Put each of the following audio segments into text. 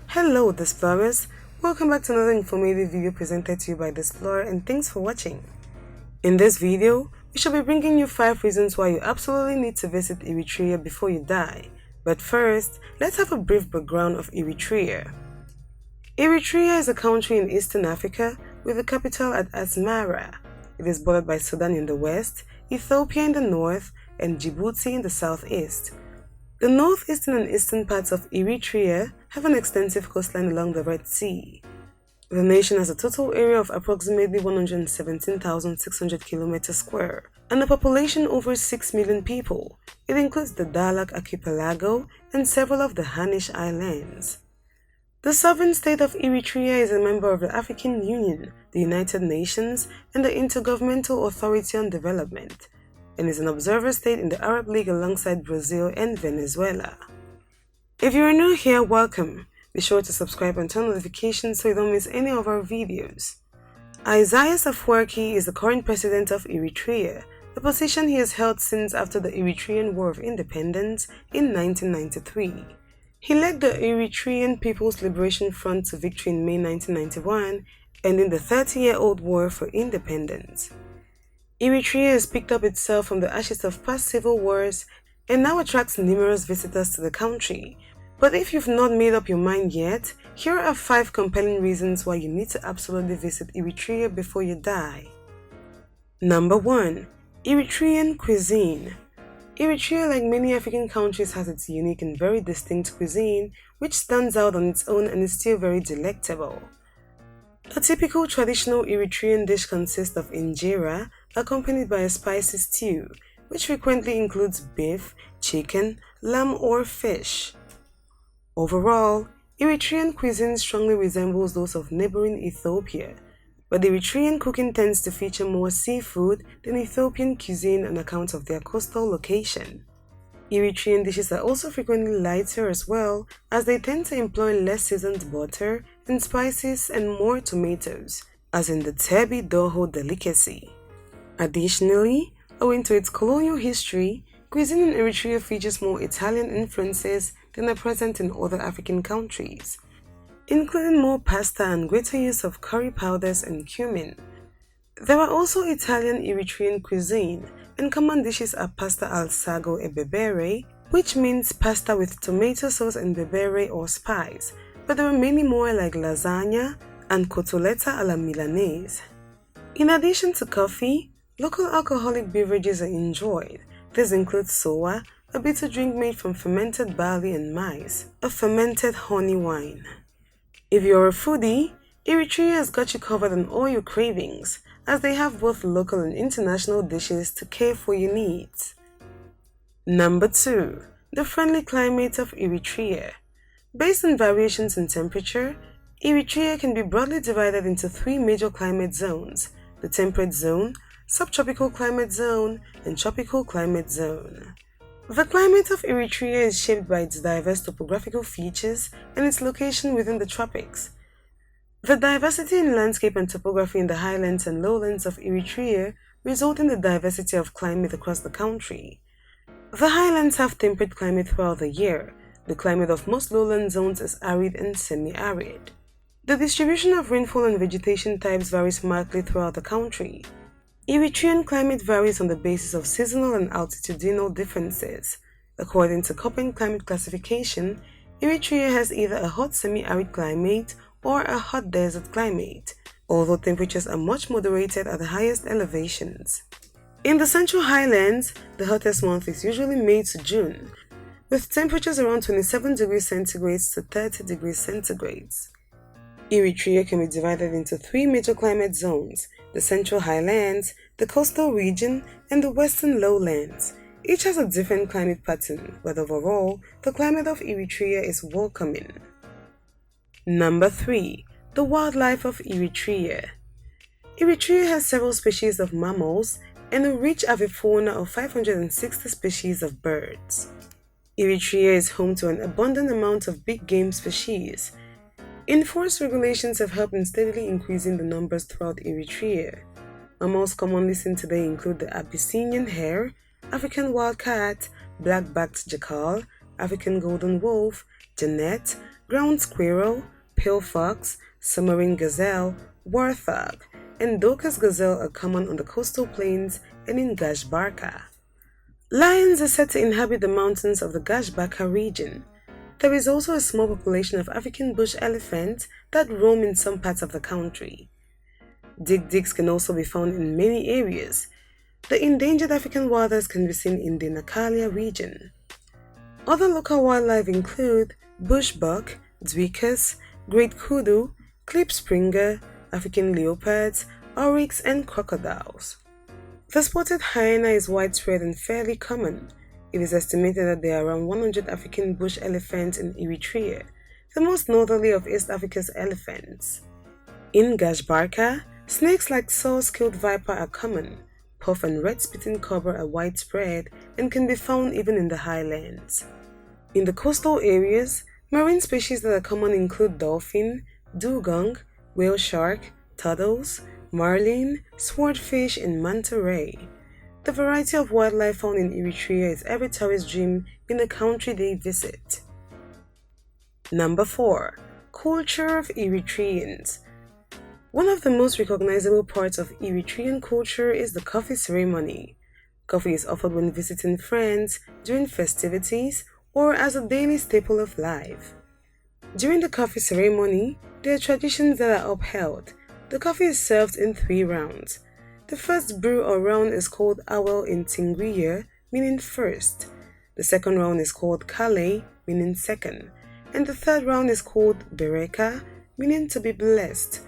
Hello Explorers, welcome back to another informative video presented to you by the Explorer, and thanks for watching. In this video, we shall be bringing you 5 reasons why you absolutely need to visit Eritrea before you die. But first, let's have a brief background of Eritrea. Eritrea is a country in Eastern Africa with the capital at Asmara. It is bordered by Sudan in the west, Ethiopia in the north, and Djibouti in the southeast. The northeastern and eastern parts of Eritrea have an extensive coastline along the Red Sea. The nation has a total area of approximately 117,600 km² and a population over 6 million people. It includes the Dahlak archipelago and several of the Hanish Islands. The sovereign state of Eritrea is a member of the African Union, the United Nations, and the Intergovernmental Authority on Development, and is an observer state in the Arab League alongside Brazil and Venezuela. If you are new here, welcome. Be sure to subscribe and turn notifications so you don't miss any of our videos. Isaias Afwerki is the current president of Eritrea, a position he has held since after the Eritrean War of Independence in 1993. He led the Eritrean People's Liberation Front to victory in May 1991, ending the 30-year-old war for independence. Eritrea has picked up itself from the ashes of past civil wars and now attracts numerous visitors to the country. But if you've not made up your mind yet, here are 5 compelling reasons why you need to absolutely visit Eritrea before you die. Number 1. Eritrean Cuisine. Eritrea, like many African countries, has its unique and very distinct cuisine, which stands out on its own and is still very delectable. A typical traditional Eritrean dish consists of injera, accompanied by a spicy stew, which frequently includes beef, chicken, lamb, or fish. Overall, Eritrean cuisine strongly resembles those of neighboring Ethiopia, but Eritrean cooking tends to feature more seafood than Ethiopian cuisine on account of their coastal location. Eritrean dishes are also frequently lighter as well, as they tend to employ less seasoned butter and spices and more tomatoes, as in the tsebhi dorho delicacy. Additionally, owing to its colonial history, cuisine in Eritrea features more Italian influences than are present in other African countries, including more pasta and greater use of curry powders and cumin. There are also Italian Eritrean cuisine, and common dishes are pasta al Sugo and Berbere, which means pasta with tomato sauce and berbere or spice, but there are many more like lasagna and cotoletta alla milanese. In addition to coffee, local alcoholic beverages are enjoyed. This includes sowa, a bitter drink made from fermented barley, and mies, a fermented honey wine. If you're a foodie, Eritrea has got you covered on all your cravings, as they have both local and international dishes to care for your needs. Number 2. The friendly climate of Eritrea. Based on variations in temperature, Eritrea can be broadly divided into 3 major climate zones: the temperate zone, subtropical climate zone, and tropical climate zone. The climate of Eritrea is shaped by its diverse topographical features and its location within the tropics. The diversity in landscape and topography in the highlands and lowlands of Eritrea result in the diversity of climate across the country. The highlands have temperate climate throughout the year. The climate of most lowland zones is arid and semi-arid. The distribution of rainfall and vegetation types varies markedly throughout the country. Eritrean climate varies on the basis of seasonal and altitudinal differences. According to Köppen climate classification, Eritrea has either a hot semi-arid climate or a hot desert climate, although temperatures are much moderated at the highest elevations. In the Central Highlands, the hottest month is usually May to June, with temperatures around 27 degrees centigrade to 30 degrees centigrade. Eritrea can be divided into 3 major climate zones: the Central Highlands, the Coastal Region, and the Western Lowlands. Each has a different climate pattern, but overall, the climate of Eritrea is welcoming. Number 3. The wildlife of Eritrea. Eritrea has several species of mammals and a rich avifauna of 560 species of birds. Eritrea is home to an abundant amount of big game species. Enforced regulations have helped in steadily increasing the numbers throughout Eritrea. Mammals commonly seen today include the Abyssinian hare, African wild cat, black-backed jackal, African golden wolf, genet, ground squirrel, pale fox, Sumerian gazelle, warthog, and Dorcas gazelle are common on the coastal plains and in Gashbarka. Lions are said to inhabit the mountains of the Gashbarka region. There is also a small population of African bush elephants that roam in some parts of the country. Dik-diks can also be found in many areas. The endangered African wilders can be seen in the Nakalia region. Other local wildlife include bushbuck, duikers, great kudu, klipspringer, African leopards, oryx, and crocodiles. The spotted hyena is widespread and fairly common. It is estimated that there are around 100 African bush elephants in Eritrea, the most northerly of East Africa's elephants. In Gashbarka, snakes like saw-skilled viper are common. Puff and red-spitting cobra are widespread and can be found even in the highlands. In the coastal areas, marine species that are common include dolphin, dugong, whale shark, turtles, marlin, swordfish, and manta ray. The variety of wildlife found in Eritrea is every tourist's dream in the country they visit. Number 4. Culture of Eritreans. One of the most recognizable parts of Eritrean culture is the coffee ceremony. Coffee is offered when visiting friends, during festivities, or as a daily staple of life. During the coffee ceremony, there are traditions that are upheld. The coffee is served in 3 rounds. The first brew or round is called awel in Tingriya, meaning first. The second round is called kale, meaning second. And the third round is called bereka, meaning to be blessed.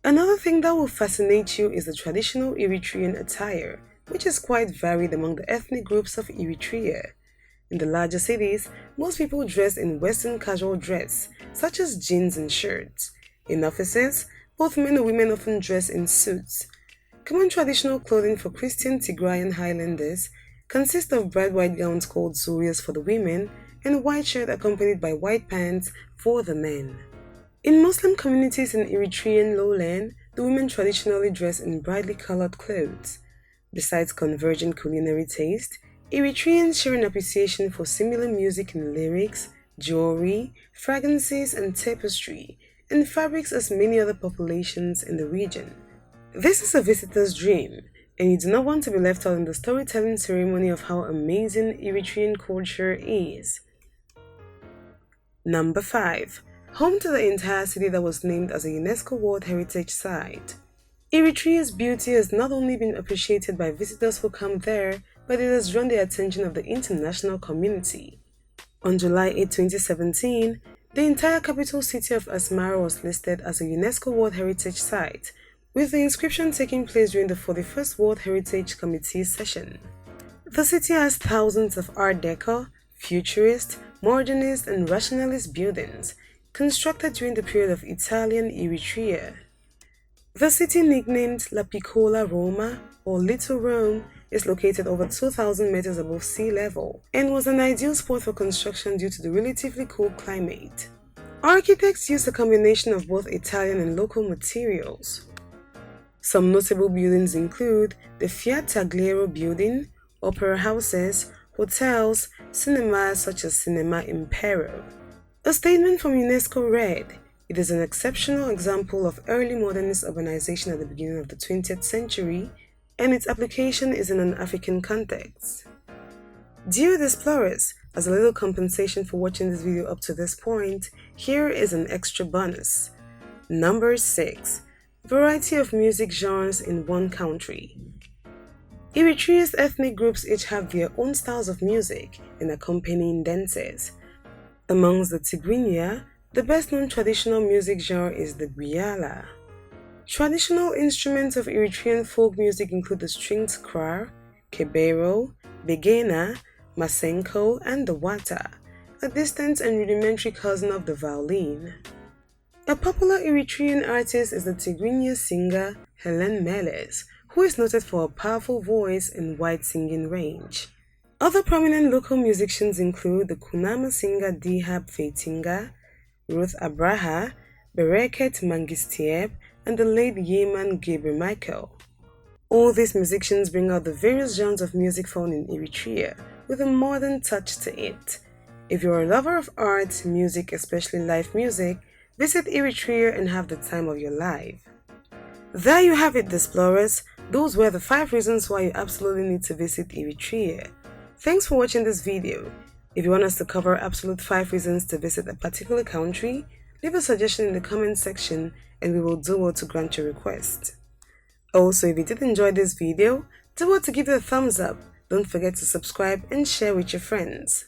Another thing that will fascinate you is the traditional Eritrean attire, which is quite varied among the ethnic groups of Eritrea. In the larger cities, most people dress in Western casual dress, such as jeans and shirts. In offices, both men and women often dress in suits. Common traditional clothing for Christian Tigrayan Highlanders consists of bright white gowns called surias for the women and a white shirt accompanied by white pants for the men. In Muslim communities in Eritrean lowland, the women traditionally dress in brightly colored clothes. Besides convergent culinary taste, Eritreans share an appreciation for similar music and lyrics, jewelry, fragrances, and tapestry, and fabrics as many other populations in the region. This is a visitor's dream, and you do not want to be left out in the storytelling ceremony of how amazing Eritrean culture is. Number 5. Home to the entire city that was named as a UNESCO World Heritage Site. Eritrea's beauty has not only been appreciated by visitors who come there, but it has drawn the attention of the international community. On July 8, 2017, the entire capital city of Asmara was listed as a UNESCO World Heritage Site, with the inscription taking place during the 41st World Heritage Committee session. The city has thousands of Art Deco, Futurist, Modernist, and Rationalist buildings, constructed during the period of Italian Eritrea. The city, nicknamed La Piccola Roma, or Little Rome, is located over 2,000 meters above sea level and was an ideal spot for construction due to the relatively cool climate. Architects used a combination of both Italian and local materials. Some notable buildings include the Fiat Tagliero building, opera houses, hotels, cinemas such as Cinema Impero. A statement from UNESCO read, "It is an exceptional example of early modernist urbanization at the beginning of the 20th century, and its application is in an African context." Dear explorers, as a little compensation for watching this video up to this point, here is an extra bonus. Number 6. Variety of music genres in one country. Eritrea's ethnic groups each have their own styles of music and accompanying dances. Amongst the Tigrinya, the best-known traditional music genre is the griala. Traditional instruments of Eritrean folk music include the stringed krar, kebero, begena, masenko, and the wata, a distant and rudimentary cousin of the violin. A popular Eritrean artist is the Tigrinya singer Helen Meles, who is noted for a powerful voice and wide singing range. Other prominent local musicians include the Kunama singer Dihab Feitinga, Ruth Abraha, Bereket Mangistieb, and the late Yeman Gabriel Michael. All these musicians bring out the various genres of music found in Eritrea with a modern touch to it. If you're a lover of art, music, especially live music, visit Eritrea and have the time of your life. There you have it, explorers. Those were the 5 reasons why you absolutely need to visit Eritrea. Thanks for watching this video. If you want us to cover absolute 5 reasons to visit a particular country, leave a suggestion in the comment section and we will do well to grant your request. Also, if you did enjoy this video, do well to give it a thumbs up. Don't forget to subscribe and share with your friends.